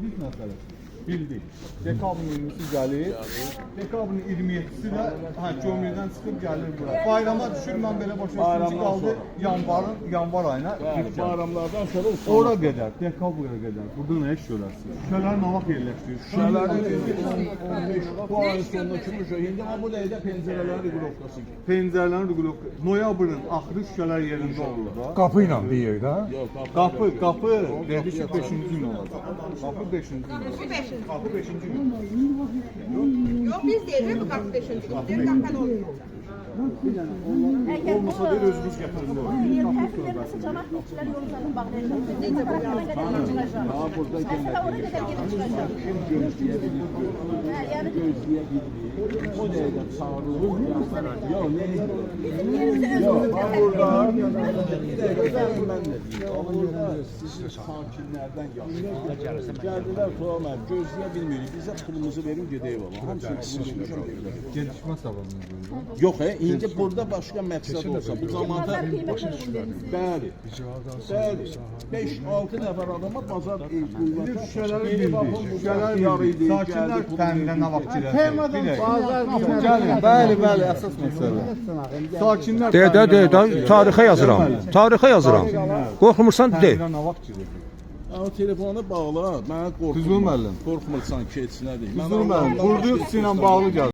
Biz məsələsi bildik. Dekabrın 20-si gəlir. Dekabrın 27-si də Gömrükdən çıxıb gəlir bura. Bayrama düşür, mən belə başa düşdüm qaldı yanvar ayına. Bayramlardan sonra Ora qədər, dekabra qədər. Burada nə iş görərsiniz? Şüşələri nə vaxt yerləşdirir? şüşələrin 15 bu ayın sonunda kimi indi amma bu ləydə pəncərələrin regulovkası. Pəncərələrin regulovkası. Noyabrın axırı şüşələr yerində olur da. Qapı ilə deyir də. Yox, Qapı dedi ki 5-ci gün olacaq. Qapı 5-ci gün. Qapı 5-ci gün. Yok biz değil mi kapı 5. gün? Kaptan oluyor. Olmasa bir özünüz gətirin. Təhvil cəmaət işçilər yol üzərində bağlayacaq. Necə çıxacaq? ha burada Məsələ ora qədər gedib çıxacaq. Yəni o ləydə çağırılır. Yox, nə bizim yerimizə öz Yox, olub. burada bir dəqiqə mən də deyim. Amma burada siz sakinlərdən yaxşı. Gəldilər sonra mən gözləyə bilmirik. Bizə pulumuzu verin gedəyik valla. Hamısını pulumuzu verin. Gedişmə savabını. Yox, indi burada başqa məqsəd olsa, bu zamanda bəli, 5-6 nəfər adama bazar Sakinlər təminlə nə vaxt gələcək? Bəli, əsas məsələ. Sakinlər De, tarixə yazıram. Tarixə yazıram. Qorxmursan de. təminlə nə vaxt gələcək? Amma telefonu bağla, mənə Düzgün müəllim. qorxmursan ki, heç nə deyil. Düzdür müəllim, Qurdu ilə bağlı gəl.